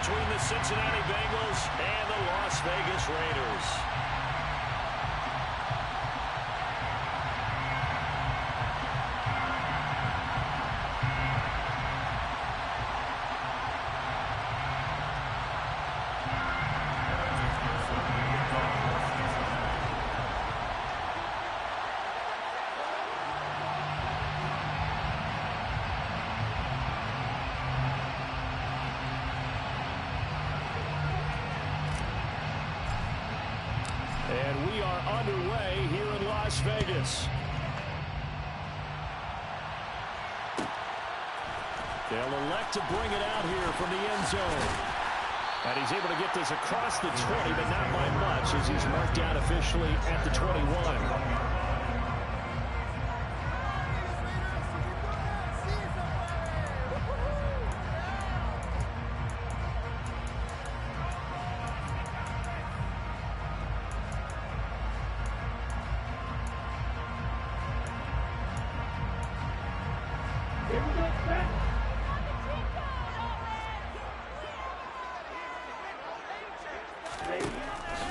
between the Cincinnati Bengals and the Las Vegas Raiders. And we are underway here in Las Vegas. They'll elect to bring it out here from the end zone. And he's able to get this across the 20, but not by much as he's marked down officially at the 21.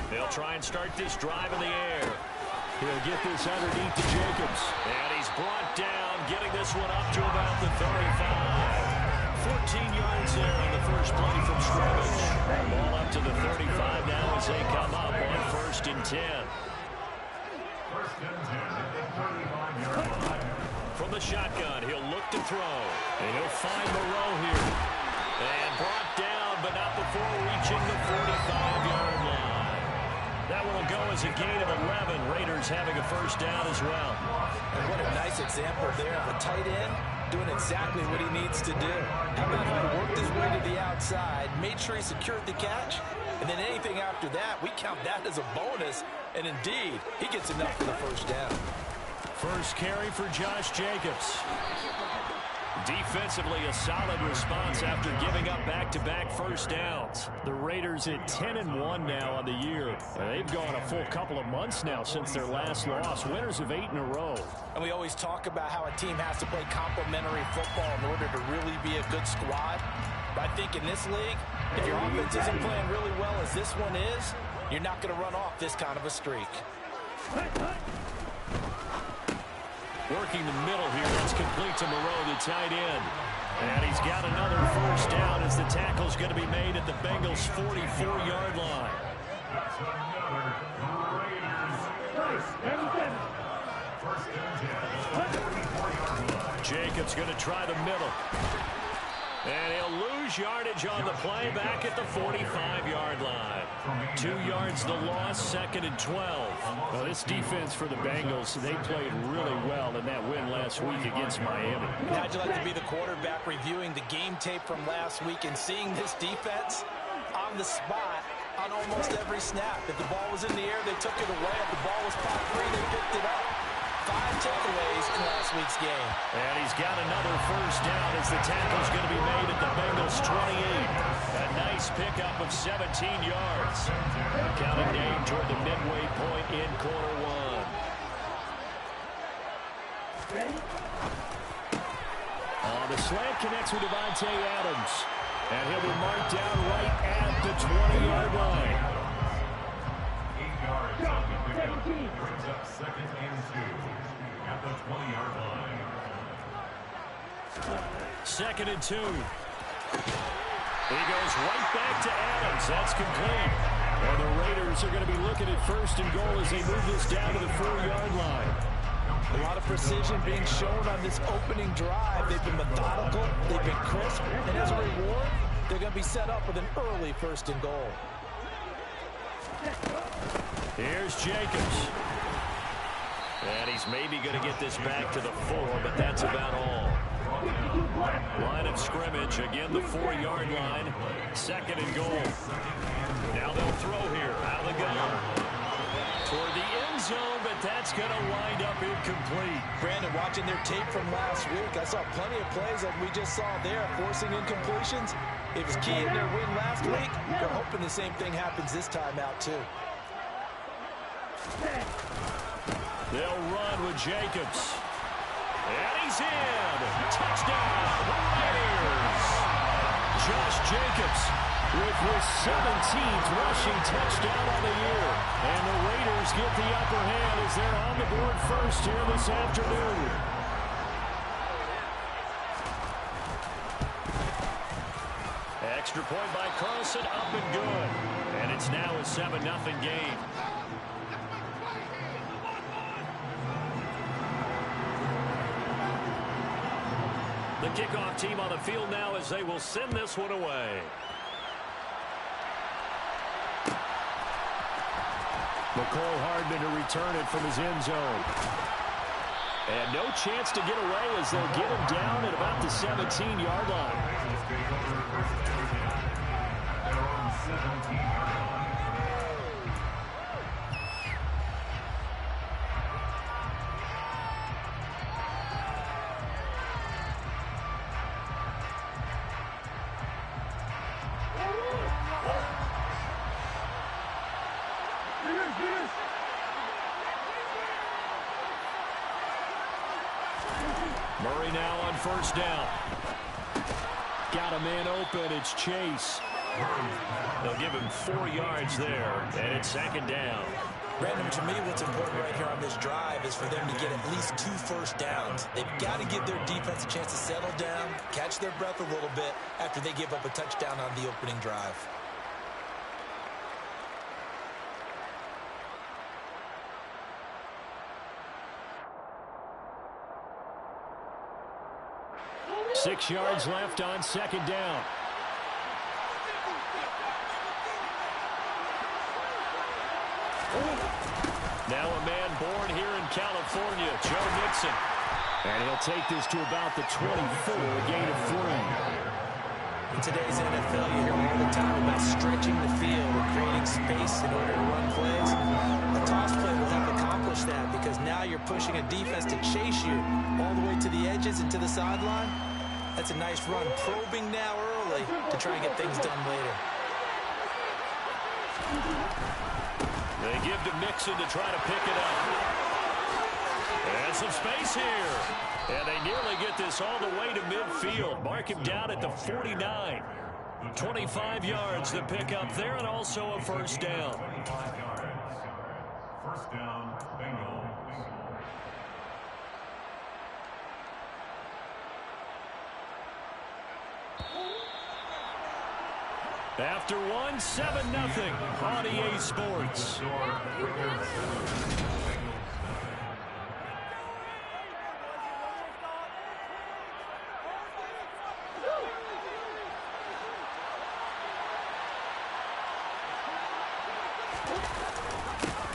They'll try and start this drive in the air. He'll get this underneath to Jacobs. And he's brought down, getting this one up to about the 35. 14 yards there on the first play from scrimmage. Ball up to the 35 now as they come up on 1st and 10. From the shotgun, he'll look to throw. And he'll find Moreau here. And brought down, but not before reaching the 45-yard line. That one will go as a gain of 11. Raiders having a first down as well. And what a nice example there of a tight end doing exactly what he needs to do. How about how he worked his way to the outside, made sure he secured the catch, and then anything after that, we count that as a bonus. And indeed, he gets enough for the first down. First carry for Josh Jacobs. Defensively, a solid response after giving up back-to-back first downs. The Raiders at 10-1 now on the year. They've gone a full couple of months now since their last loss. Winners of 8 in a row. And we always talk about how a team has to play complementary football in order to really be a good squad. But I think in this league, if your offense isn't playing really well as this one is, you're not going to run off this kind of a streak. Working the middle here. It's complete to Moreau, the tight end. And he's got another first down as the tackle's going to be made at the Bengals' 44-yard line. Jacobs going to try the middle. And he'll lose yardage on the play back at the 45-yard line. 2 yards the loss, 2nd and 12. Well, this defense for the Bengals, they played really well in that win last week against Miami. How'd you like to be the quarterback reviewing the game tape from last week and seeing this defense on the spot on almost every snap? If the ball was in the air, they took it away. If the ball was popped free, they picked it up. 5 takeaways in last week's game. And he's got another first down as the tackle's going to be made at the Bengals' 28. A nice pickup of 17 yards. Counting down toward the midway point in quarter one. The slant connects with Devontae Adams. And he'll be marked down right at the 20-yard line. 8 yards on the pickup. Brings up 2nd and 2. At the 20-yard line. 2nd and 2. He goes right back to Adams. That's complete. And the Raiders are going to be looking at 1st and goal as they move this down to the 4-yard line. A lot of precision being shown on this opening drive. They've been methodical. They've been crisp. And as a reward, they're going to be set up with an early 1st and goal. Here's Jacobs. And he's maybe going to get this back to the 4, but that's about all. Line of scrimmage, again the 4-yard line. 2nd and goal. Now they'll throw here, out of the gun. Toward the end zone, but that's going to wind up incomplete. Brandon, watching their tape from last week, I saw plenty of plays like we just saw there, forcing incompletions. It was key in their win last week. They're hoping the same thing happens this time out, too. They'll run with Jacobs. And he's in. Touchdown, Raiders. Josh Jacobs with his 17th rushing touchdown on the year. And the Raiders get the upper hand as they're on the board first here this afternoon. Extra point by Carlson, up and good. And it's now a 7-0 game. The kickoff team on the field now as they will send this one away. McCole Hardman to return it from his end zone. And no chance to get away as they'll get him down at about the 17-yard line. Murray now on first down. Got a man open. It's Chase. They'll give him 4 yards there, and it's second down. Brandon, to me, what's important right here on this drive is for them to get at least 2 first downs. They've got to give their defense a chance to settle down, catch their breath a little bit after they give up a touchdown on the opening drive. Six yards left on second down. Now a man born here in California, Joe Mixon. And he'll take this to about the 24, a gain of 3. In today's NFL, you hear all the time about stretching the field and creating space in order to run plays. A toss play will help accomplish that because now you're pushing a defense to chase you all the way to the edges and to the sideline. That's a nice run, probing now early to try and get things done later. They give to Mixon to try to pick it up. And some space here. And they nearly get this all the way to midfield. Mark him down at the 49. 25 yards to pick up there and also a first down. First down, Bengals. After one, 7-0 on EA Sports.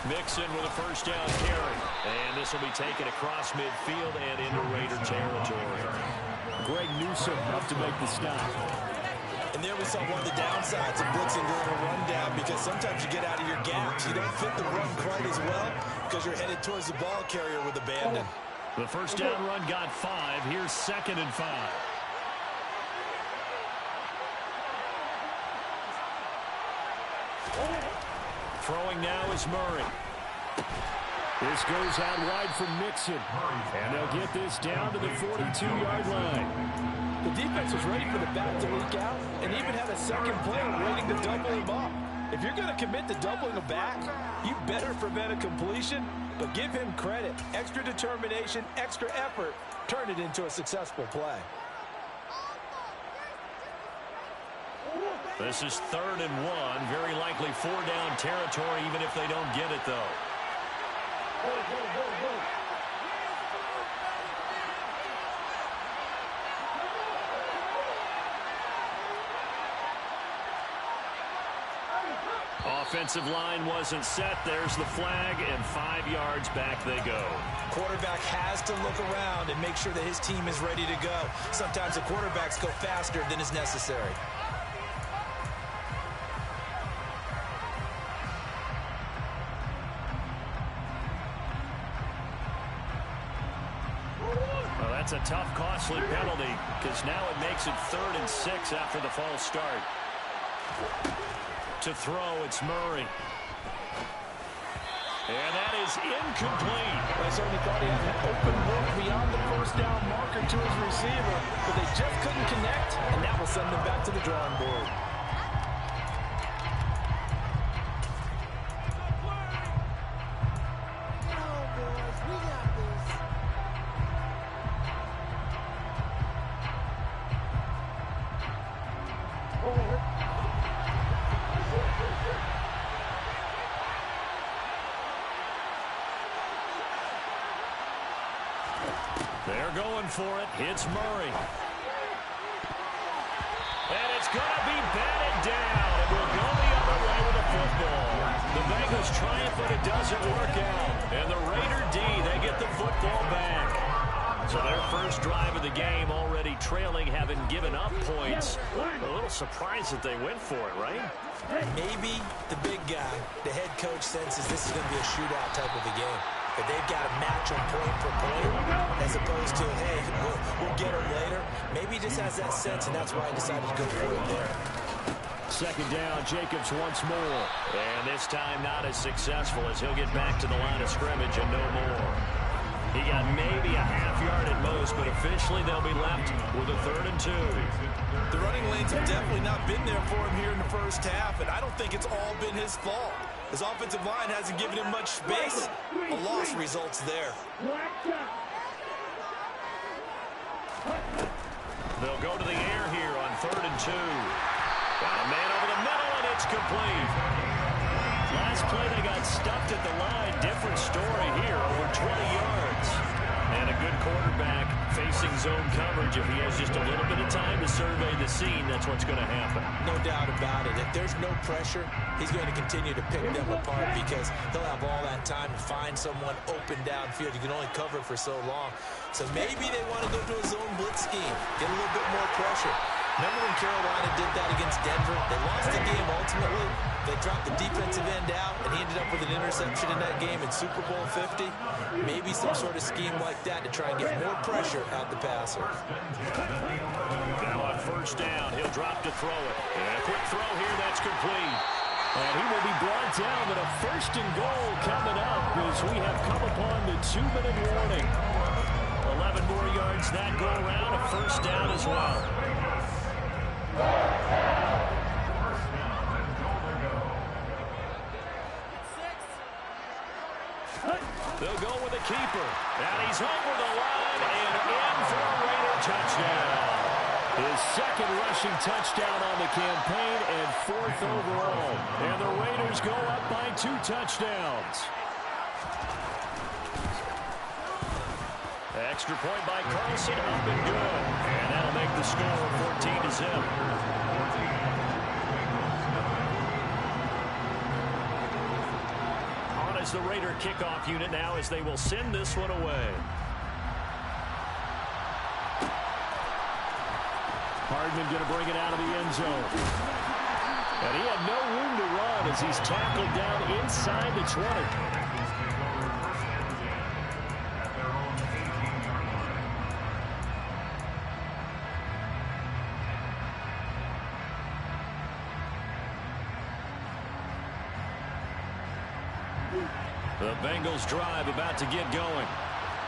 Mixon with a first down carry. And this will be taken across midfield and into Raider territory. Greg Newsome up to make the stop. And there we saw one of the downsides of blitzing during a rundown because sometimes you get out of your gaps. You don't fit the run quite as well because you're headed towards the ball carrier with abandon. The first down run got 5. Here's 2nd and 5. Throwing now is Murray. This goes out wide from Mixon. And they'll get this down to the 42-yard line. The defense was ready for the back to leak out and even had a second play waiting to double him up. If you're going to commit to doubling a back, you better prevent a completion, but give him credit. Extra determination, extra effort, turn it into a successful play. This is 3rd and 1. Very likely 4-down territory even if they don't get it, though. Offensive line wasn't set. There's the flag, and 5 yards back they go. Quarterback has to look around and make sure that his team is ready to go. Sometimes the quarterbacks go faster than is necessary. Well, that's a tough, costly penalty because now it makes it 3rd and 6 after the false start. To throw, it's Murray. And that is incomplete. I certainly thought he had an open look beyond the first down marker to his receiver, but they just couldn't connect, and that will send them back to the drawing board. They're going for it. Hits Murray. And it's going to be batted down. It will go the other way with the football. The Bengals triumph, but it doesn't work out. And the Raider D, they get the football back. So their first drive of the game already trailing, having given up points. A little surprised that they went for it, right? Maybe the big guy, the head coach, senses this is going to be a shootout type of a game. But they've got to match them point for point as opposed to, hey, we'll get them later. Maybe he just has that sense, and that's why he decided to go for it there. Second down, Jacobs once more. And this time not as successful as he'll get back to the line of scrimmage and no more. He got maybe a half yard at most, but officially they'll be left with a 3rd and 2. The running lanes have definitely not been there for him here in the first half, and I don't think it's all been his fault. His offensive line hasn't given him much space. A loss results there. They'll go to the air here on 3rd and 2. Got a man over the middle, and it's complete. Last play, they got stuffed at the line. Different story here, over 20 yards. And a good quarterback facing zone coverage. If he has just a little bit of time to survey the scene, that's what's going to happen. No doubt about it. If there's no pressure, he's going to continue to pick them apart because he'll have all that time to find someone open downfield. You can only cover for so long. So maybe they want to go to a zone blitz scheme, get a little bit more pressure. Remember when Carolina did that against Denver? They lost the game ultimately. They dropped the defensive end out, and he ended up with an interception in that game in Super Bowl 50. Maybe some sort of scheme like that to try and get more pressure out the passer. Now on 1st down, he'll drop to throw it. And a quick throw here, that's complete. And he will be brought down, but a 1st and goal coming up as we have come upon the 2-minute warning. 11 more yards that go around, a 1st down as well. They'll go with the keeper. And he's over the line and in for a Raider touchdown. His 2nd rushing touchdown on the campaign and 4th overall. And the Raiders go up by 2 touchdowns. Extra point by Carlson, up and good. And that'll make the score 14-0. On as the Raider kickoff unit now as they will send this one away. Hardman going to bring it out of the end zone. And he had no room to run as he's tackled down inside the 20. The Bengals drive about to get going.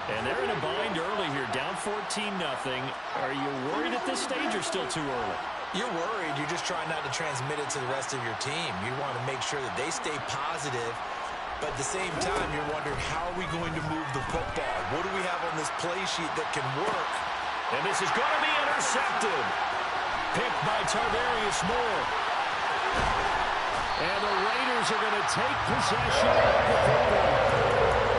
And they're in a bind early here, down 14-0. Are you worried at this stage or still too early? You're worried. You're just trying not to transmit it to the rest of your team. You want to make sure that they stay positive. But at the same time, you're wondering, how are we going to move the football? What do we have on this play sheet that can work? And this is going to be intercepted. Picked by Tarvarius Moore. And the Raiders are going to take possession of the football.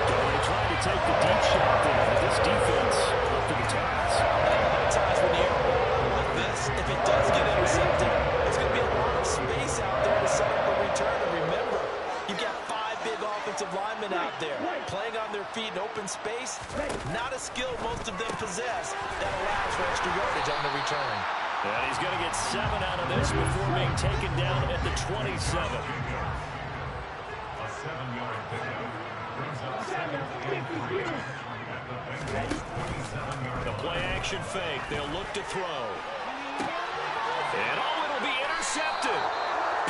They try to take the deep shot there, but this defense up to the task. Times when you like this, if it does get intercepted, it's going to be a lot of space out there to set up a return. And remember, you've got 5 big offensive linemen out there playing on their feet in open space. Not a skill most of them possess that allows for extra yardage on the return. And he's going to get 7 out of this before being taken down at the 27. A 7-yard pickup brings up 7th and 3 at the Bengals 27-yard The play action fake. They'll look to throw. And it'll be intercepted.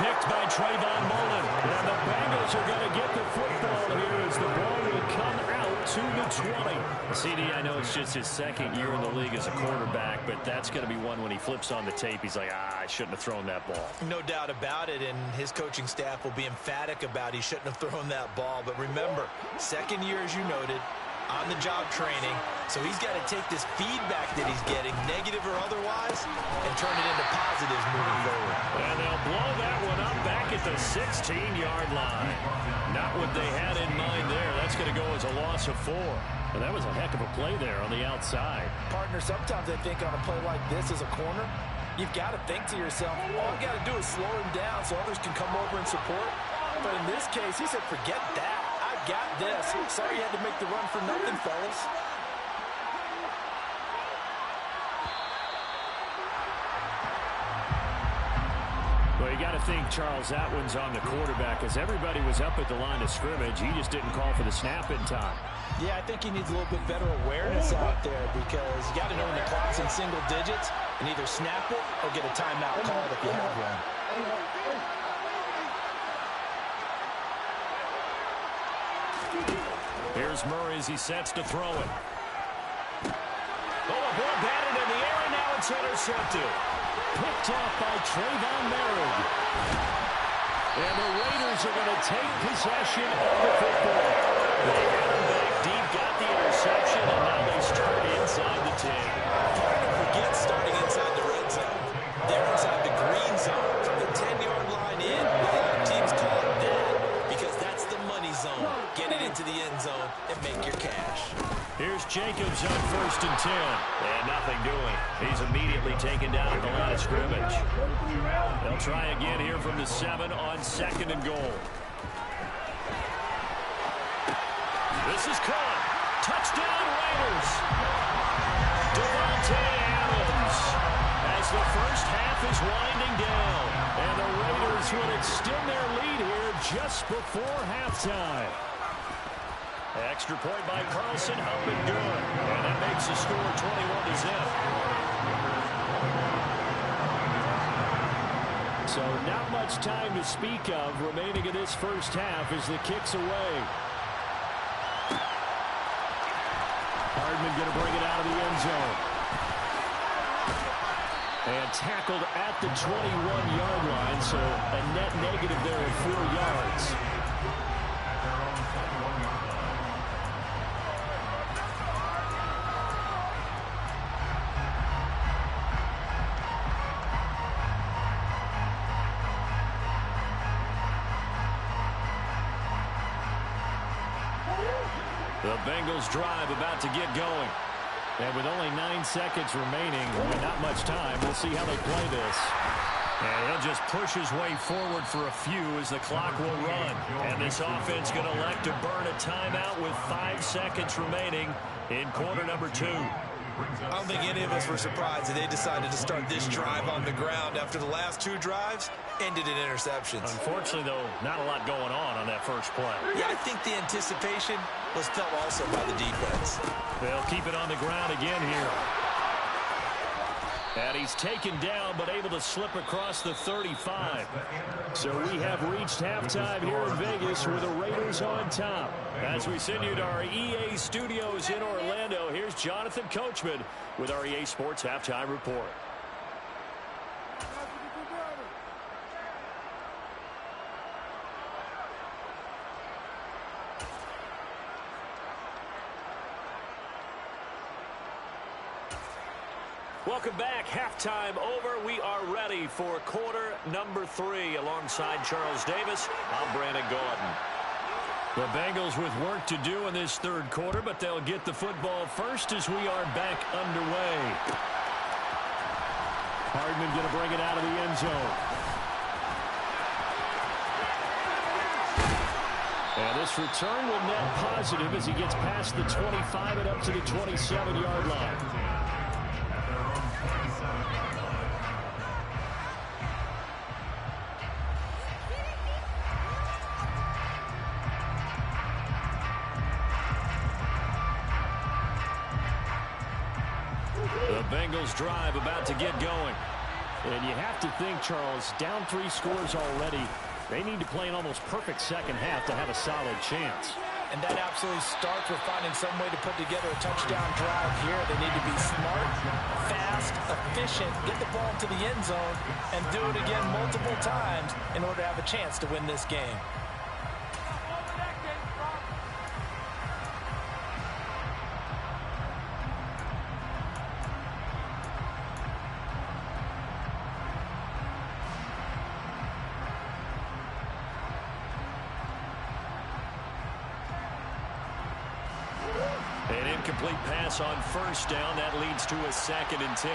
Picked by Trayvon Mullen. And the Bengals are going to get the football here as the ball will come out to the 20. CD, I know it's just his 2nd year in the league as a quarterback, but that's going to be one when he flips on the tape, he's like, I shouldn't have thrown that ball. No doubt about it, and his coaching staff will be emphatic about he shouldn't have thrown that ball. But remember, 2nd year, as you noted, on-the-job training, so he's got to take this feedback that he's getting, negative or otherwise, and turn it into positives moving forward. And they'll blow that one up back at the 16-yard line. Not what they had in mind there. That's going to go as a loss of 4. And that was a heck of a play there on the outside. Partner, sometimes I think on a play like this as a corner, you've got to think to yourself, all you got to do is slow him down so others can come over and support. But in this case, he said, forget that. I got this. Sorry you had to make the run for nothing, fellas. Well, you got to think, Charles, that one's on the quarterback as everybody was up at the line of scrimmage. He just didn't call for the snap in time. Yeah, I think he needs a little bit better awareness out there because you got to know when the clock's in single digits and either snap it or get a timeout called if you have one. Here's Murray as he sets to throw it. Oh, a ball batted in the air, and now it's intercepted. Picked off by Trayvon Merritt. And the Raiders are going to take possession of the football. They got him back deep, got the interception, and now they start inside the 10. Hard to forget starting inside the red zone. They're inside the green zone. From the 10-yard line in, a lot of teams call it that because that's the money zone. Get it into the end zone and make your cash. Here's Jacobs on 1st and 10. And nothing doing. He's immediately taken down at the line of scrimmage. They'll try again here from the 7 on 2nd and goal. This is caught. Touchdown Raiders. Devontae Adams as the first half is winding down. And the Raiders will extend their lead here just before halftime. Extra point by Carlson, up and good. And that makes the score 21-0. So not much time to speak of remaining in this first half as the kick's away. Hardman going to bring it out of the end zone. And tackled at the 21-yard line, so a net negative there of 4 yards. The Bengals drive about to get going. And with only 9 seconds remaining, not much time, we'll see how they play this. And he'll just push his way forward for a few as the clock will run. And this offense going to elect to burn a timeout with 5 seconds remaining in quarter number 2. I don't think any of us were surprised that they decided to start this drive on the ground after the last 2 drives ended in interceptions. Unfortunately, though, not a lot going on that first play. Yeah, I think the anticipation was felt also by the defense. They'll keep it on the ground again here. And he's taken down, but able to slip across the 35. So we have reached halftime here in Vegas with the Raiders on top. As we send you to our EA studios in Orlando, here's Jonathan Coachman with our EA Sports Halftime Report. Welcome back. Halftime over. We are ready for quarter number 3. Alongside Charles Davis, I'm Brandon Gordon. The Bengals with work to do in this third quarter, but they'll get the football first as we are back underway. Hardman going to bring it out of the end zone. And this return will net positive as he gets past the 25 and up to the 27-yard line. The Bengals drive about to get going. And you have to think, Charles, down 3 scores already. They need to play an almost perfect second half to have a solid chance. And that absolutely starts with finding some way to put together a touchdown drive here. They need to be smart, fast, efficient, get the ball to the end zone, and do it again multiple times in order to have a chance to win this game. An incomplete pass on first down. That leads to a 2nd and 10.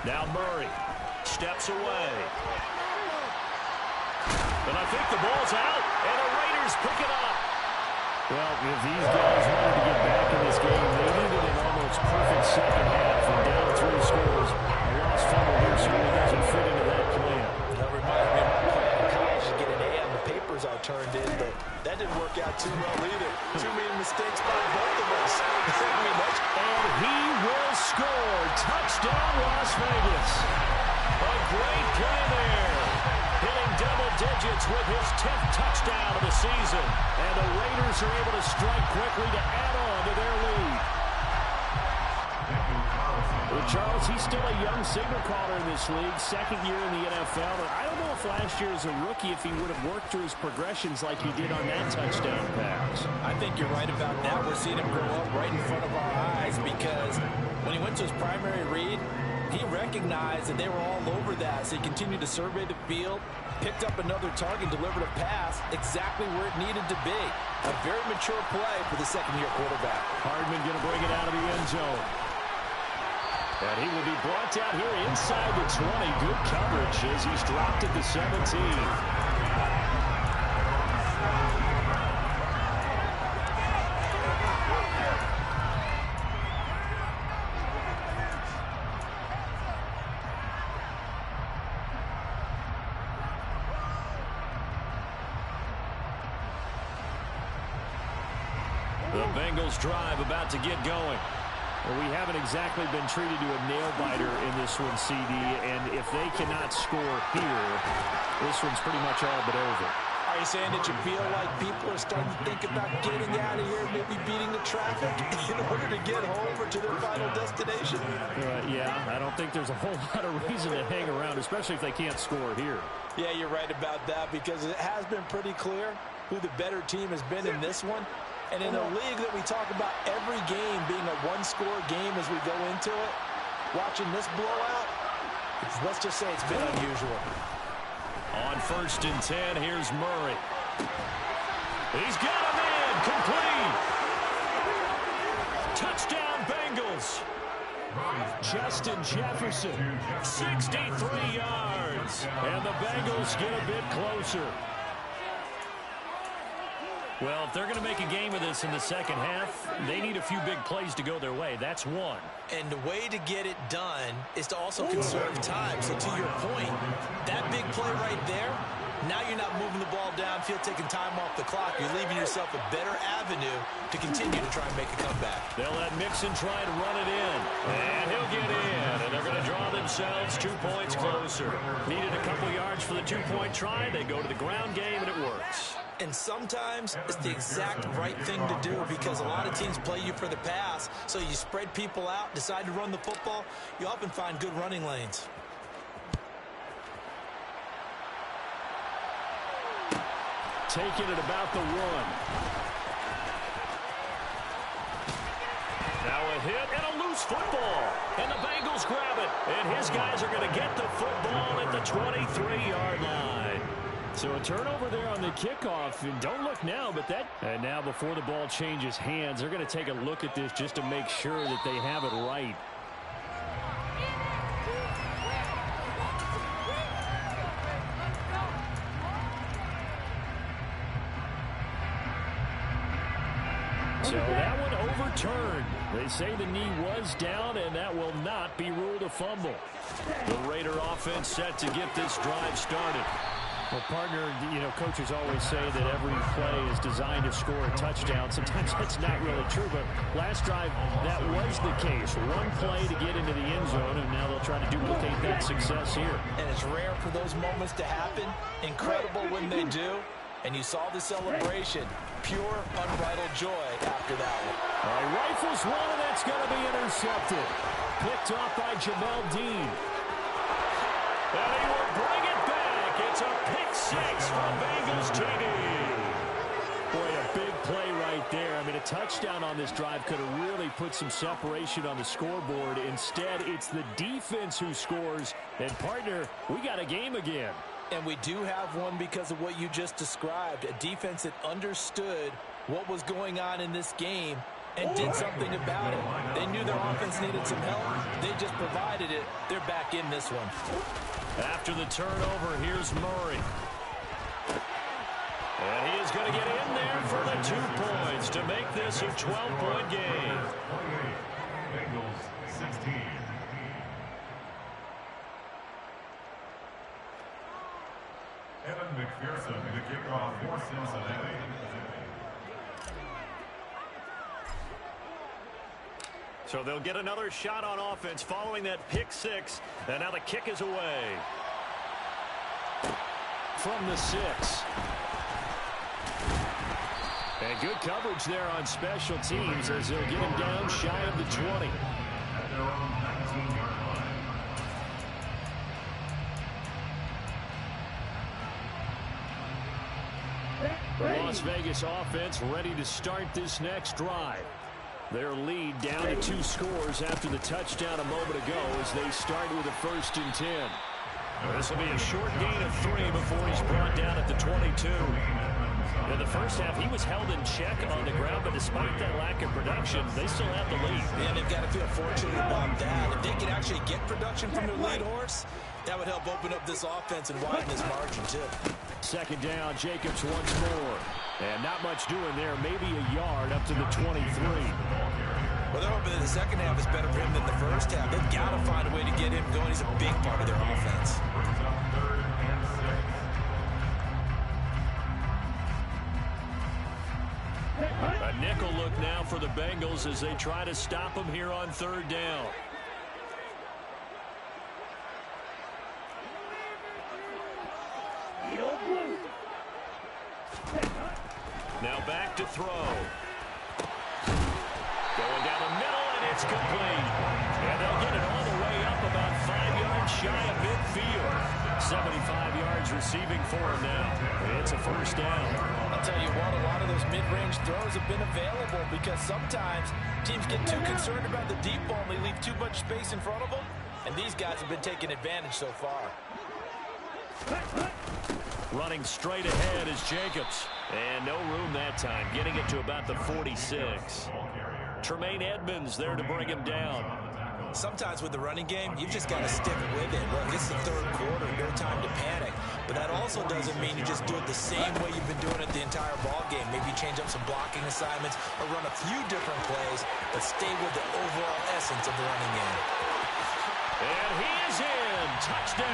Now Murray steps away. And I think the ball's out, and the Raiders pick it up. Well, if these guys wanted to get back in this game, they needed an almost perfect second half and down 3 scores. A lost fumble here certainly doesn't fit into that plan. That reminds me of my plan in college to get an A on the papers I turned in, but that didn't work out too well either. Too many mistakes by both of us. And he will score. Touchdown, Las Vegas. A great play there. Hitting double digits with his 10th touchdown of the season. And the Raiders are able to strike quickly to add on to their lead. Well, Charles, he's still a young signal caller in this league, 2nd year in the NFL. But I don't know if last year as a rookie, if he would have worked through his progressions like he did on that touchdown pass. I think you're right about that. We're seeing him grow up right in front of our eyes because when he went to his primary read, he recognized that they were all over that, so he continued to survey the field, picked up another target, delivered a pass exactly where it needed to be. A very mature play for the 2nd-year quarterback. Hardman going to bring it out of the end zone. And he will be brought down here inside the 20. Good coverage as he's dropped at the 17. The Bengals drive about to get going. Well, we haven't exactly been treated to a nail-biter in this one, CD, and if they cannot score here, this one's pretty much all but over. Are you saying that you feel like people are starting to think about getting out of here, maybe beating the traffic in order to get home or to their final destination? Yeah, I don't think there's a whole lot of reason to hang around, especially if they can't score here. Yeah, you're right about that because it has been pretty clear who the better team has been in this one. And in a league that we talk about every game being a one-score game as we go into it, watching this blowout, let's just say it's been unusual. On 1st and 10, here's Murray. He's got him in, complete. Touchdown, Bengals. Justin Jefferson. 63 yards. And the Bengals get a bit closer. Well, if they're going to make a game of this in the 2nd half, they need a few big plays to go their way. That's one. And the way to get it done is to also conserve time. So to your point, that big play right there, now you're not moving the ball downfield, taking time off the clock. You're leaving yourself a better avenue to continue to try and make a comeback. They'll let Mixon try and run it in. And he'll get in. And they're going to draw themselves 2 points closer. Needed a couple yards for the 2-point try. They go to the ground game, and it works. And sometimes it's the exact right thing to do because a lot of teams play you for the pass. So you spread people out, decide to run the football. You often find good running lanes. Taking it about the 1. Now a hit and a loose football. And the Bengals grab it. And his guys are going to get the football at the 23-yard line. So a turnover there on the kickoff, and don't look now, but that... And now before the ball changes hands, they're going to take a look at this just to make sure that they have it right. So that one overturned. They say the knee was down, and that will not be ruled a fumble. The Raider offense set to get this drive started. Well, partner, coaches always say that every play is designed to score a touchdown. Sometimes that's not really true, but last drive, that was the case. One play to get into the end zone, and now they'll try to duplicate that success here. And it's rare for those moments to happen. Incredible when they do. And you saw the celebration. Pure, unbridled joy after that one. All right, rifles one, and that's going to be intercepted. Picked off by Jamel Dean. And he will bring it back. It's a pick 6 from Bengals TD. Boy, a big play right there. I mean, touchdown on this drive could have really put some separation on the scoreboard. Instead, it's the defense who scores. And, partner, we got a game again. And we do have one because of what you just described. A defense that understood what was going on in this game and did something about it. They knew their offense needed some help. They just provided it. They're back in this one. After the turnover, here's Murray. And he is going to get in there for the 2 points to make this a 12-point game. Bengals 16. Evan McPherson, the kickoff for Cincinnati. So they'll get another shot on offense following that pick 6. And now the kick is away. From the 6. And good coverage there on special teams as they'll get him down shy of the 20. At their own 19-yard line. The Las Vegas offense ready to start this next drive. Their lead down to 2 scores after the touchdown a moment ago as they start with a 1st and 10. This will be a short gain of 3 before he's brought down at the 22. In the first half, he was held in check on the ground, but despite that lack of production, they still have the lead. Yeah, they've got to feel fortunate about that. If they can actually get production from their lead horse, that would help open up this offense and widen this margin, too. 2nd down, Jacobs once more. And not much doing there, maybe a yard up to the 23. Well, they're hoping that the second half is better for him than the first half. They've got to find a way to get him going. He's a big part of their offense. Brings up 3rd and 6. A nickel look now for the Bengals as they try to stop him here on 3rd down. Now back to throw. Going down the middle, and it's complete. And they'll get it all the way up about 5 yards shy of midfield. 75 yards receiving for him now. It's a 1st down. I'll tell you what, a lot of those mid-range throws have been available because sometimes teams get too concerned about the deep ball and they leave too much space in front of them. And these guys have been taking advantage so far. Running straight ahead is Jacobs. And no room that time, getting it to about the 46. Tremaine Edmonds there to bring him down. Sometimes with the running game, you've just got to stick with it. Look, it's the 3rd quarter, no time to panic. But that also doesn't mean you just do it the same way you've been doing it the entire ball game. Maybe change up some blocking assignments or run a few different plays, but stay with the overall essence of the running game. And he is in. Touchdown,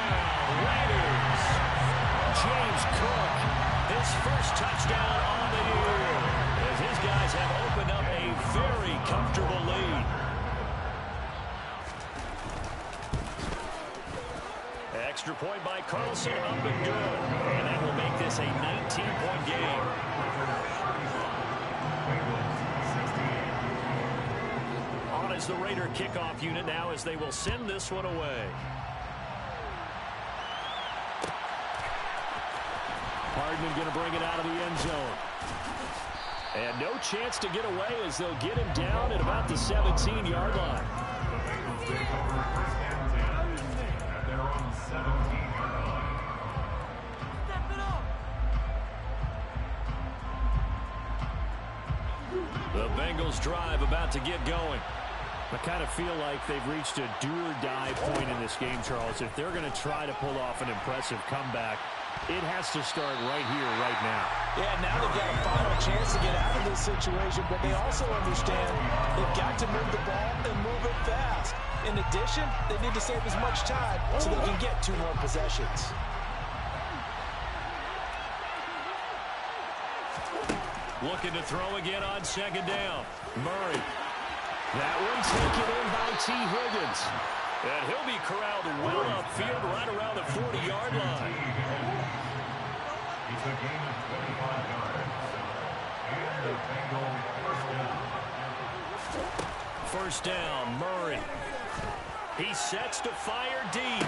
Raiders. James Cook, his first touchdown on the year, as his guys have opened up a very comfortable lead. Extra point by Carlson, up and good. And that will make this a 19-point game. On is the Raider kickoff unit now as they will send this one away. Hardman going to bring it out of the end zone. And no chance to get away as they'll get him down at about the 17-yard line. The Bengals drive about to get going. I kind of feel like they've reached a do-or-die point in this game, Charles. If they're going to try to pull off an impressive comeback, it has to start right here, right now. Yeah, now they've got a final chance to get out of this situation, but they also understand they've got to move the ball and move it fast. In addition, they need to save as much time so they can get 2 more possessions. Looking to throw again on 2nd down. Murray. That one taken in by T. Higgins. And he'll be corralled well upfield right around the 40-yard line. It's a gain of 25 yards. And the Bengal 1st down, Murray. He sets to fire deep.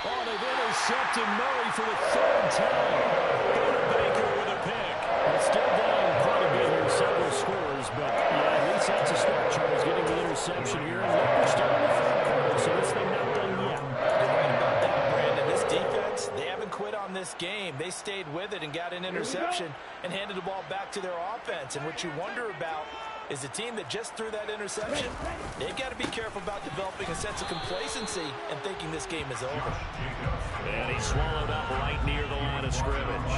Oh, they've intercepted Murray for the 3rd time. Baker with a pick. Still down quite a bit here, several scores. quit on this game. They stayed with it and got an interception and handed the ball back to their offense. And what you wonder about is the team that just threw that interception. They've got to be careful about developing a sense of complacency and thinking this game is over. And he swallowed up right near the line of scrimmage.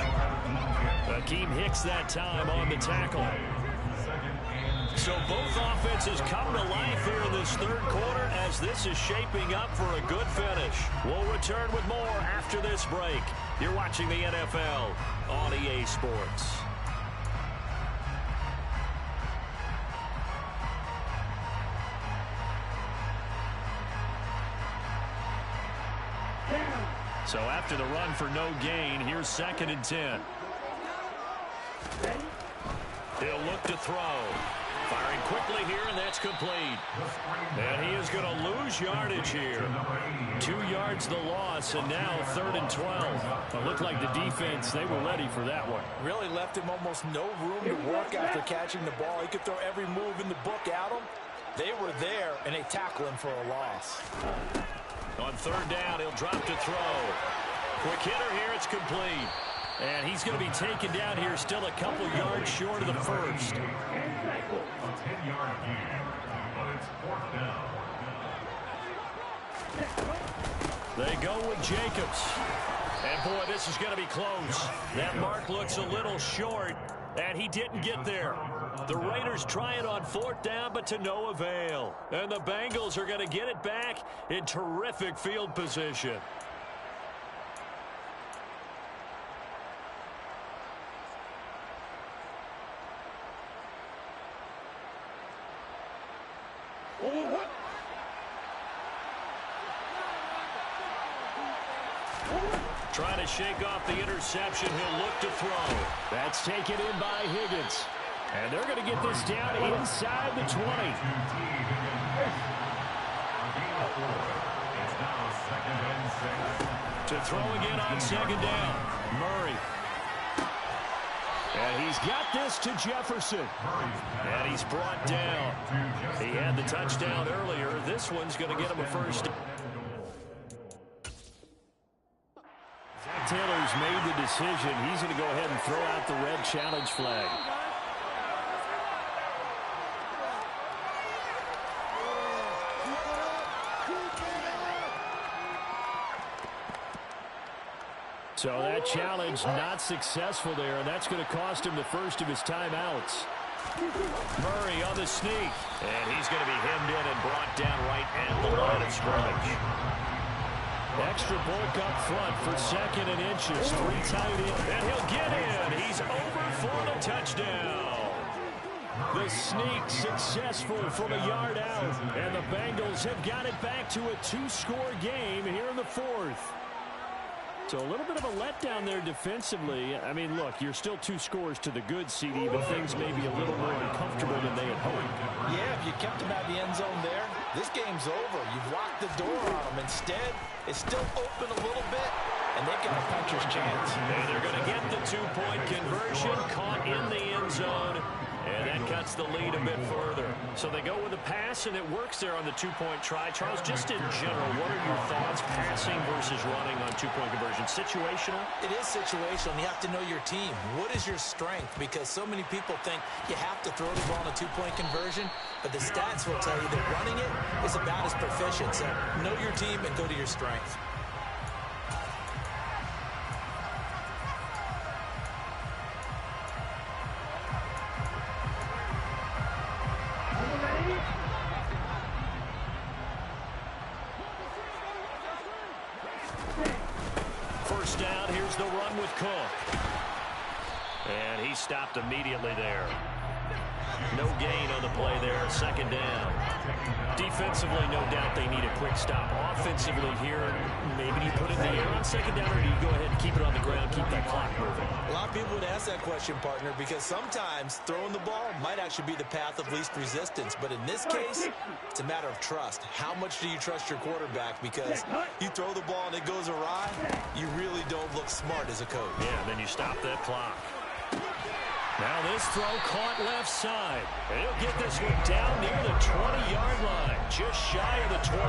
Akeem Hicks that time on the tackle. So both offenses come to life here in this third quarter as this is shaping up for a good finish. We'll return with more after this break. You're watching the NFL on EA Sports. So after the run for no gain, here's 2nd and 10. He'll look to throw. Firing quickly here, and that's complete. And he is going to lose yardage here. 2 yards the loss, and now 3rd and 12. It looked like the defense, they were ready for that one. Really left him almost no room to work after catching the ball. He could throw every move in the book at him. They were there, and they tackle him for a loss. On 3rd down, he'll drop to throw. Quick hitter here, it's complete. And he's going to be taken down here, still a couple yards short of the first. A 10-yard gain, but it's 4th down. They go with Jacobs. And boy, this is going to be close. That mark looks a little short, and he didn't get there. The Raiders try it on 4th down, but to no avail. And the Bengals are going to get it back in terrific field position. Trying to shake off the interception. He'll look to throw. That's taken in by Higgins. And they're going to get this down inside the 20. To throw again on 2nd down. Murray. And he's got this to Jefferson. And he's brought down. He had the touchdown earlier. This one's going to get him a first. Zach Taylor's made the decision. He's going to go ahead and throw out the red challenge flag. So that challenge not successful there, and that's going to cost him the first of his timeouts. Murray on the sneak. And he's going to be hemmed in and brought down right at the line of scrimmage. Extra bulk up front for 2nd and inches. 3 tight end. And he'll get in. He's over for the touchdown. The sneak successful from a yard out. And the Bengals have got it back to a 2-score game here in the 4th. So a little bit of a letdown there defensively. I mean, look, you're still 2 scores to the good, CD, but things may be a little more uncomfortable than they had hoped. Yeah, if you kept him out of the end zone there, this game's over. You've locked the door on him. Instead, it's still open a little bit, and they've got a puncher's chance. And they're going to get the 2-point conversion, caught in the end zone. And that cuts the lead a bit further. So they go with a pass, and it works there on the 2-point try. Charles, just in general, what are your thoughts passing versus running on 2-point conversion? Situational? It is situational. You have to know your team. What is your strength? Because so many people think you have to throw the ball on a 2-point conversion, but the stats will tell you that running it is about as proficient. So know your team and go to your strength. First down, here's the run with Cook. And he stopped immediately there. No gain on the play there, 2nd down. Defensively, no doubt they need a quick stop. Offensively here, maybe you put it in the air on 2nd down, or do you go ahead and keep it on the ground, keep that clock moving? A lot of people would ask that question, partner, because sometimes throwing the ball might actually be the path of least resistance. But in this case, it's a matter of trust. How much do you trust your quarterback? Because you throw the ball and it goes awry, you really don't look smart as a coach. Yeah, then you stop that clock. Now this throw caught left side. And he'll get this one down near the 20-yard line, just shy of the 20.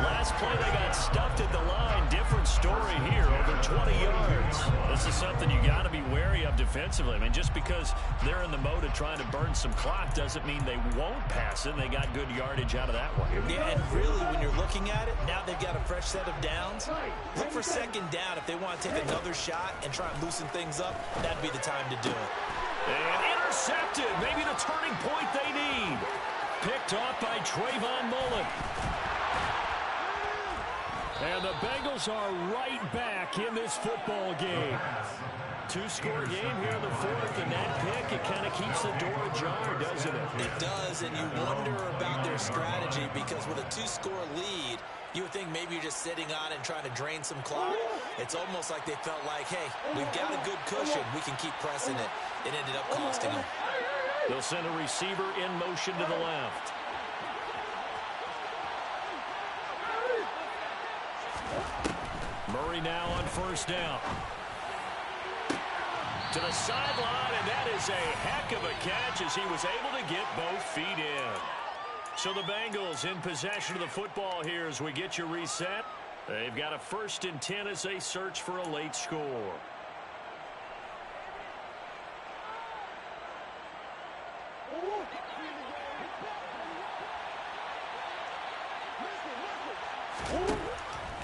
Last play they got stuffed at the line. Different story here, over 20 yards. This is something you got to be wary of defensively. I mean, just because they're in the mode of trying to burn some clock doesn't mean they won't pass it. They got good yardage out of that one. Yeah, and really, when you're looking at it, now they've got a fresh set of downs. Look for second down if they want to take another shot and try and loosen things up. That'd be the time to do it. And intercepted. Maybe the turning point they need. Picked off by Trayvon Mullen. And the Bengals are right back in this football game. Two-score game here in the fourth, and that pick, it kind of keeps the door ajar, doesn't it? It does, and you wonder about their strategy because with a two-score lead, you would think maybe you're just sitting on it and trying to drain some clock. It's almost like they felt like, hey, we've got a good cushion. We can keep pressing it. It ended up costing them. They'll send a receiver in motion to the left. Murray now on first down. To the sideline, and that is a heck of a catch as he was able to get both feet in. So the Bengals in possession of the football here as we get you reset. They've got a 1st and 10 as they search for a late score.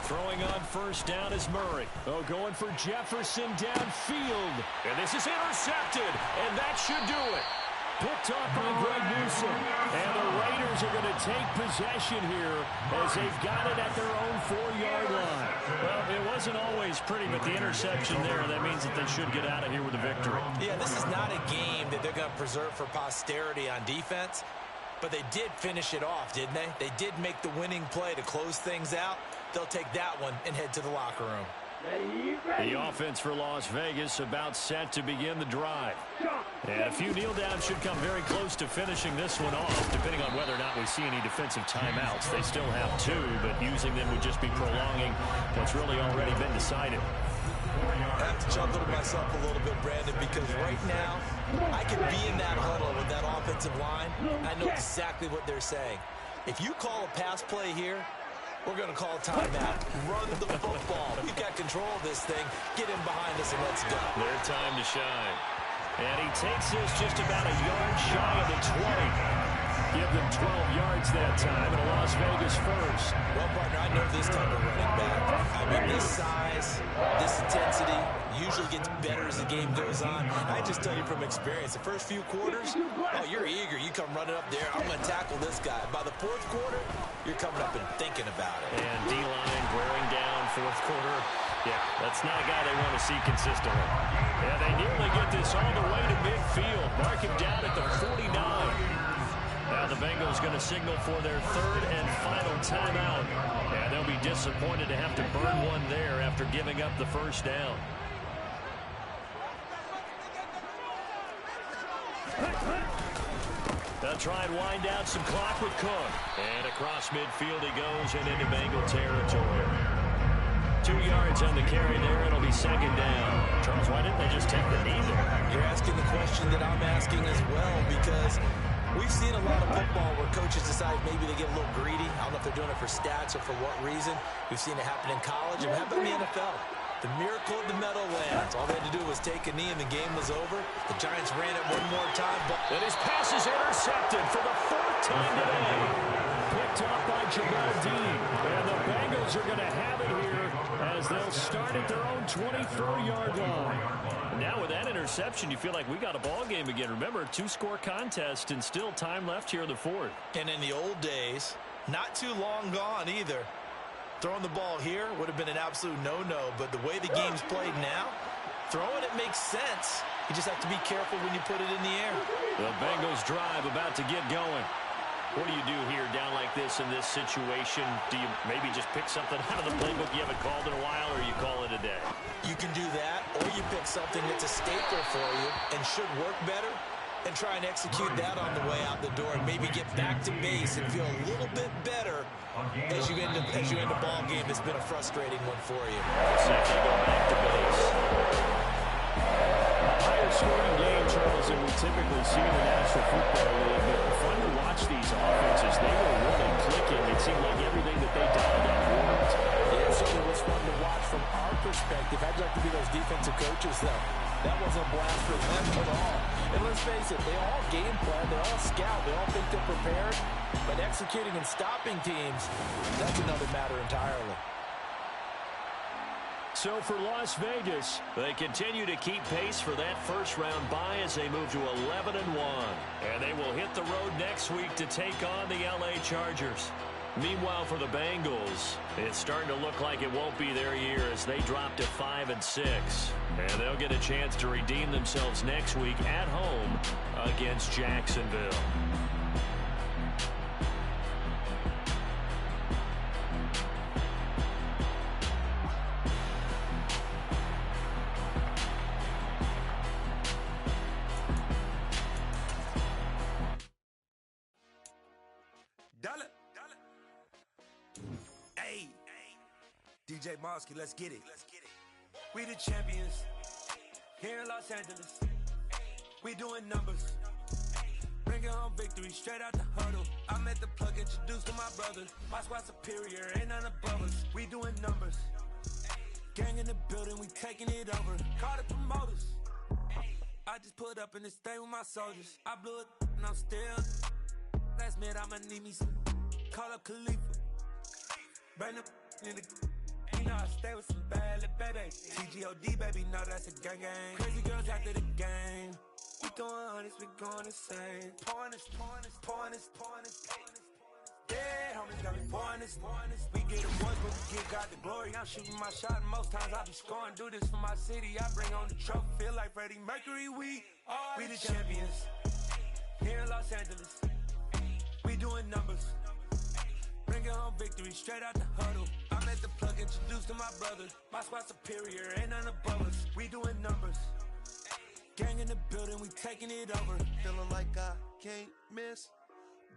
Throwing on first down is Murray. Oh, going for Jefferson downfield. And this is intercepted, and that should do it. Picked off by Greg Newsom. And the Raiders are going to take possession here as they've got it at their own 4-yard line. Well, it wasn't always pretty, but the interception there, that means that they should get out of here with a victory. Yeah, this is not a game that they're going to preserve for posterity on defense, but they did finish it off, didn't they? They did make the winning play to close things out. They'll take that one and head to the locker room. The offense for Las Vegas about set to begin the drive. And a few kneel downs should come very close to finishing this one off, depending on whether or not we see any defensive timeouts. They still have 2, but using them would just be prolonging what's really already been decided. I have to chuckle to myself a little bit, Brandon, because right now I could be in that huddle with that offensive line. I know exactly what they're saying. If you call a pass play here, we're going to call a timeout. Run the football. We've got control of this thing. Get in behind us and let's go. Their time to shine. And he takes this just about a yard shy of the 20. Give them 12 yards that time, and a Las Vegas first. Well, partner, I know this type of running back. I mean, this size, this intensity usually gets better as the game goes on. I just tell you from experience, the first few quarters, oh, you're eager. You come running up there. I'm going to tackle this guy. By the 4th quarter, you're coming up and thinking about it. And D-line wearing down 4th quarter. Yeah, that's not a guy they want to see consistently. Yeah, they nearly get this all the way to midfield. Mark him down at the 49. Now the Bengals going to signal for their 3rd and final timeout. And they'll be disappointed to have to burn one there after giving up the first down. They'll try and wind down some clock with Cook. And across midfield he goes and into Bengal territory. 2 yards on the carry there. It'll be 2nd down. Charles, why didn't they just take the knee there? You're asking the question that I'm asking as well, because we've seen a lot of football where coaches decide maybe they get a little greedy. I don't know if they're doing it for stats or for what reason. We've seen it happen in college, and how about in the NFL? The miracle of the Meadowlands. All they had to do was take a knee, and the game was over. The Giants ran it one more time. And his pass is intercepted for the 4th time today. Picked off by Jamal Dean. And the Bengals are going to have it here as they'll start at their own 24-yard line. Now with that interception, you feel like we got a ball game again. Remember, a 2-score contest and still time left here in the 4th. And in the old days, not too long gone either, throwing the ball here would have been an absolute no-no. But the way the game's played now, throwing it makes sense. You just have to be careful when you put it in the air. The Bengals drive about to get going. What do you do here down like this in this situation? Do you maybe just pick something out of the playbook you haven't called in a while, or you call it a day? You can do that, or you pick something that's a staple for you and should work better and try and execute that on the way out the door and maybe get back to base and feel a little bit better as you end a ball game that's been a frustrating one for you. Essentially go back to base. Higher low-scoring game, Charles, than we typically see in the National Football League. But fun to watch these offenses. They were really clicking. It seemed like everything that they dialed up worked. Yeah, it certainly was fun to watch from our perspective. I'd like to be those defensive coaches, though. That wasn't a blast for them at all. And let's face it, they all game plan, they all scout, they all think they're prepared. But executing and stopping teams, that's another matter entirely. So for Las Vegas, they continue to keep pace for that first-round bye as they move to 11-1. And they will hit the road next week to take on the LA Chargers. Meanwhile, for the Bengals, it's starting to look like it won't be their year as they drop to 5-6. And they'll get a chance to redeem themselves next week at home against Jacksonville. DJ Mosky, let's get it. We the champions here in Los Angeles. We doing numbers. Bringing home victory straight out the huddle. I met the plug, introduced to my brother. My squad superior, ain't none above us. We doing numbers. Gang in the building, we taking it over. Call the promoters. I just put up in this thing with my soldiers. I blew it and I'm still. Last minute I'ma need me some. Call up Khalifa. Bring the in the. You know I stay with some bad little baby. TGOD, baby, no, that's a gang gang. Crazy girls after the game. We going honest, we going insane. Pouring this. Yeah, homies got me pouring this. We get the boys, but we give God the glory. I'm shooting my shot, and most times I be scoring. Do this for my city, I bring on the trophy. Feel like Freddie Mercury, we the champions. Here in Los Angeles, we doing numbers. Bringing home victory straight out the huddle. I'm at the plug, introduced to my brother. My squad superior, ain't none above us. We doing numbers. Gang in the building, we taking it over. Feeling like I can't miss.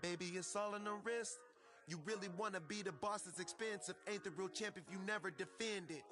Baby, it's all in the wrist. You really wanna be the boss, it's expensive. Ain't the real champ if you never defend it.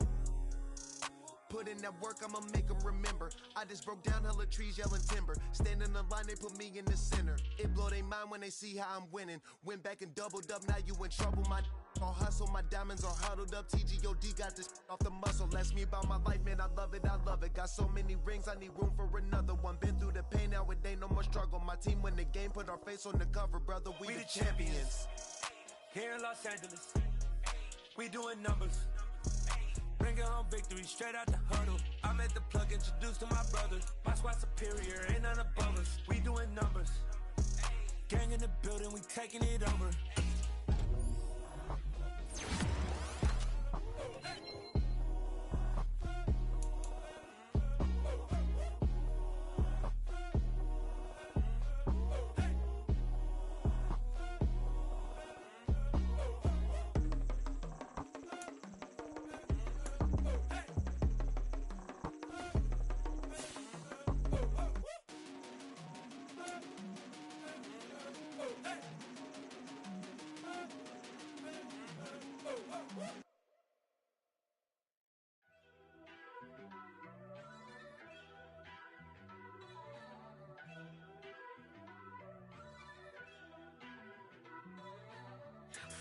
Put in that work, I'ma make them remember. I just broke down hella trees, yelling timber. Standing in the line, they put me in the center. It blow their mind when they see how I'm winning. Went back and doubled up, now you in trouble. My all hustle, my diamonds are huddled up. TGOD got this off the muscle. Ask me about my life, man, I love it. Got so many rings, I need room for another one. Been through the pain, now it ain't no more struggle. My team win the game, put our face on the cover, brother. We the champions. Here in Los Angeles, we doing numbers. Bringing home victory straight out the huddle. I'm at the plug, introduced to my brother. My squad superior, ain't none above us. We doing numbers. Gang in the building, we taking it over.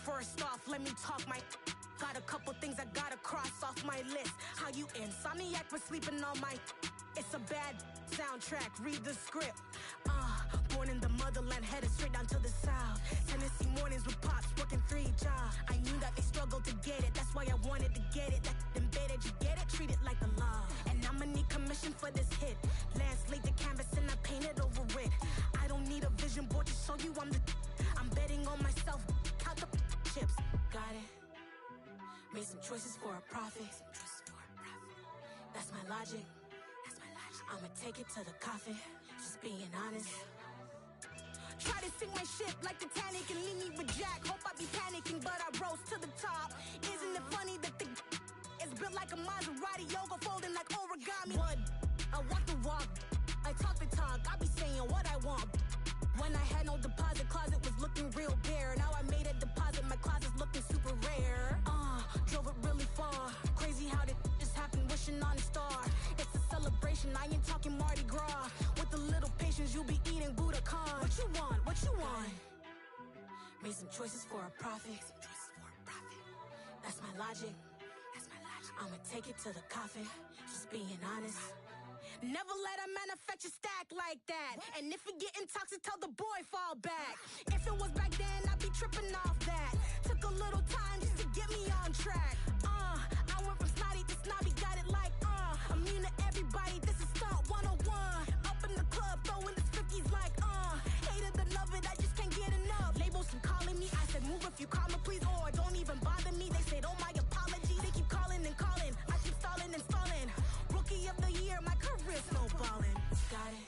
First off, let me talk my. Got a couple things I gotta cross off my list. How you insomniac for sleeping on my. It's a bad soundtrack, read the script. Born in the motherland, headed straight down to the south. Tennessee mornings with pops, working 3 jobs. I knew that they struggled to get it, that's why I wanted to get it. That embedded, you get it, treat it like a law. And I'ma need commission for this hit. Lance laid the canvas and I painted over it. I don't need a vision board to show you I'm betting on myself, count the chips. Got it. Made some choices for a profit. That's my logic. I'ma take it to the coffin. Just being honest. Try to sink my ship like Titanic and leave me with Jack. Hope I be panicking, but I rose to the top. Isn't it funny that the is built like a Maserati, yoga folding like origami? What? I walk the walk, I talk the talk. I be saying what I want. When I had no deposit, closet was looking real bare. Now I made a deposit, my closet's looking super rare. Drove it really far. Crazy how did just happen, wishing on a star. It's a celebration. celebration, I ain't talking Mardi Gras. With a little patience, you'll be eating Budokan. What you want? What you want? Made some choices for a profit. That's my logic. I'ma take it to the coffin. Just being honest. Never let a manufacture stack like that. And if it getting toxic, tell the boy fall back. If it was back then, I'd be tripping off that. Took a little time just to get me on track. I went from snotty to snobby, got it like immune to everybody, this is Stunt 101. Up in the club, throwing the 50s like hated to love it, I just can't get enough. Labels and calling me, I said move if you call me please, or don't even bother me. They said oh my apologies, they keep calling and calling. I keep stalling and stalling. Rookie of the year, my career snowballing. Got it.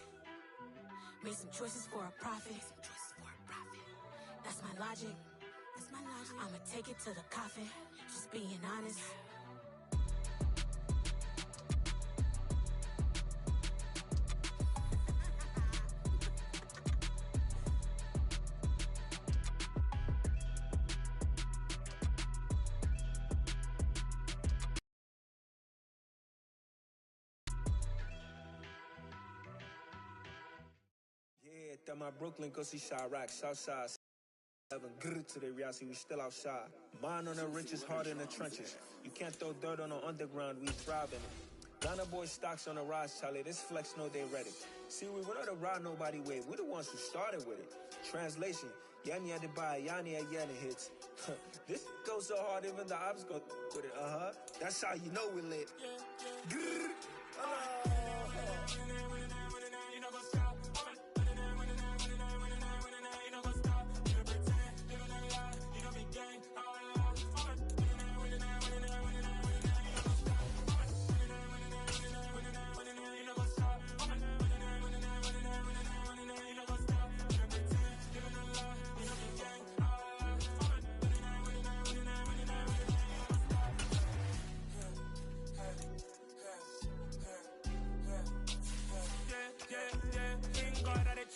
Made some choices for a profit. That's my logic. I'ma take it to the coffin. Just being honest. Yeah, my Brooklyn, go see Chirac, Southside. 7 grr to the reality, we still outside. Mine on the riches, hard in the trenches. You can't throw dirt on the underground, we thrive in it. Ghana boy stocks on the rise, Charlie. This flex know they ready. See, we're not the ride nobody wave. We're the ones who started with it. Translation, Yanni had to buy, Yanni had Yanni hits. This goes so hard, even the ops go with it. That's how you know we lit. Grr.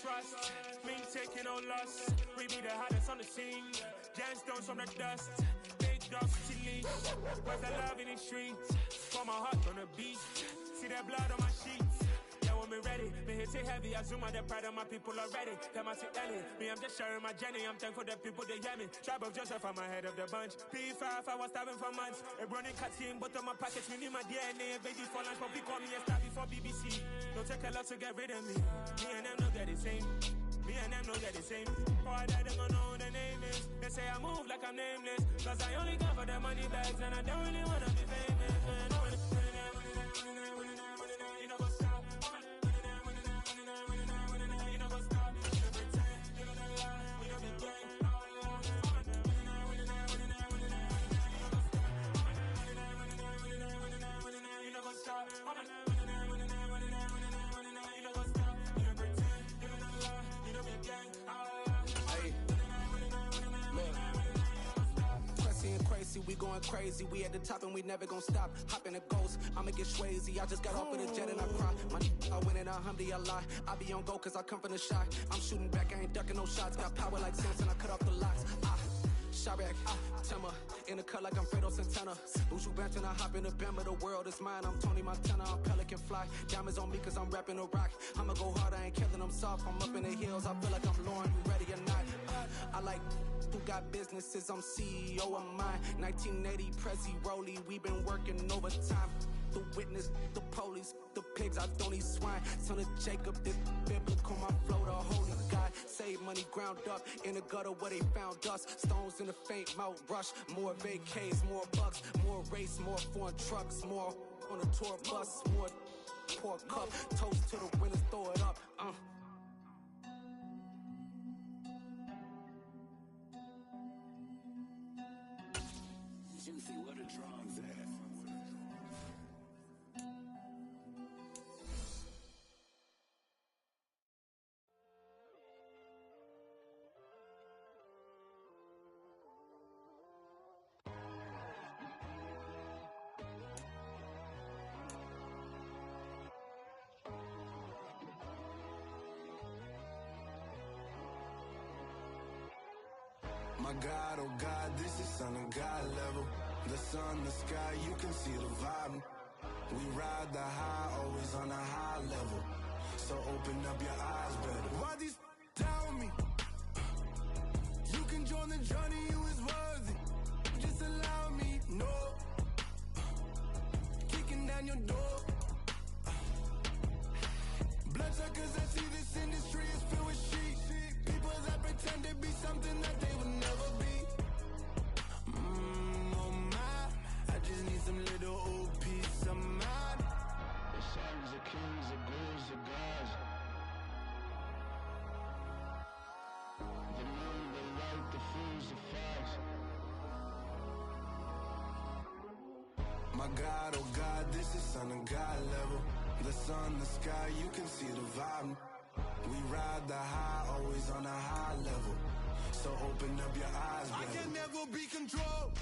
Trust, me taking no loss. We be the hottest on the scene. Gemstones from the dust. Big dogs to leash. Where's the love in the streets? For my heart on the beat. See that blood on my sheets. Yeah, when me ready, me hit it heavy. I zoom out the pride of my people already. Them I see Ellie. Me, I'm just sharing my journey. I'm thankful that people they hear me. Tribe of Joseph, I'm ahead of the bunch. P5, I was starving for months. A running cut team, but on my pockets, we need my DNA. Baby for lunch, but we call me a star before BBC. Don't take a lot to get rid of me. Me and them don't get the same. Me and them don't get the same. Boy, that they don't know who the name is. They say I move like I'm nameless. Cause I only come for the money bags and I don't really wanna be famous. Man. You know what's up? You know what's up? You don't pretend, you don't lie, you don't be gang. You know what's up? We going crazy, we at the top and we never gonna stop. Hop in a ghost, I'ma get swayzy. I just got off of the jet and I cry. I win in a Humvee, I lie. I be on go cause I come from the shot. I'm shooting back, I ain't ducking no shots. Got power like Samson, I cut off the locks. Chirac, Timmer, in the cut like I'm Fredo Santana. Buju Banton, I hop in the Bama, the world is mine. I'm Tony Montana, I'm Pelican Fly. Diamonds on me cause I'm rapping a rock. I'ma go hard, I ain't killing them soft. I'm up in the hills, I feel like I'm Lauren, you ready or not? I like who got businesses, I'm CEO of mine. 1980 Prezi Rolly, we been working overtime. The witness, the police, the pigs, I don't eat swine. Son of Jacob, this biblical, my flow, the holy God. Save money ground up in the gutter where they found us. Stones in the faint mouth rush. More vacays, more bucks, more race, more foreign trucks, more on a tour bus, more pour cup. Toast to the winners, throw it up. Juicy, what a drums at. My God, oh God, this is son of God level. The sun, the sky, you can see the vibe. We ride the high, always on a high level. So open up your eyes better. Why these tell me? You can join the journey, you is worthy. Just allow me, no. Kicking down your door. Bloodsuckers, I see this industry is filled with sheep. People that pretend to be something that they would never be. Oh my, I just need some little old peace of mind. The sons of kings, the ghouls, the gods. The moon, the light, the fools, the facts. My God, oh God, this is son of God level. The sun, the sky, you can see the vibe. We ride the high, always on a high level. So open up your eyes, baby. I can never be controlled.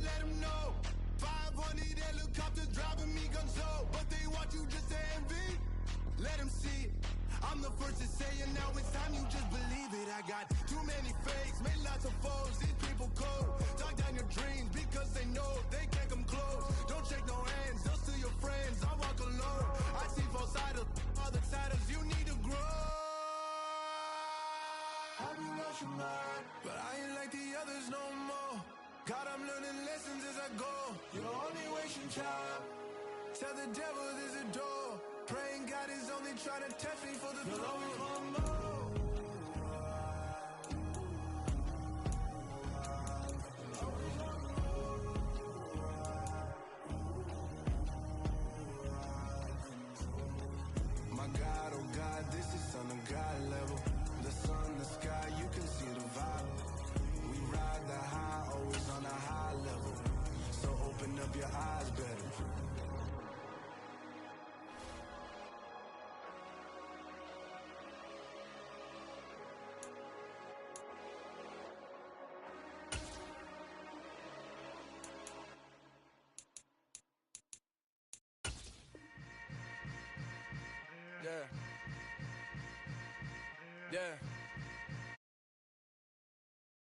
Let them know. 500 helicopters driving me gonzo. But they want you just to envy. Let them see it. I'm the first to say it, now it's time you just believe it. I got too many fakes, made lots of foes. These people cold. Talk down your dreams because they know they can't come close. Don't shake no hands, just to your friends. I walk alone. I see false idols, other titles. You need to grow. Have you lost your mind? But I ain't like the others no more. God, I'm learning lessons as I go. You're only wasting time. Tell the devil there's a door. Praying God is only trying to test me for the throne. My God, oh God, this is son of God level. The sun, the sky, you can see the vibe. We ride the high, always on a high level. So open up your eyes better. Yeah.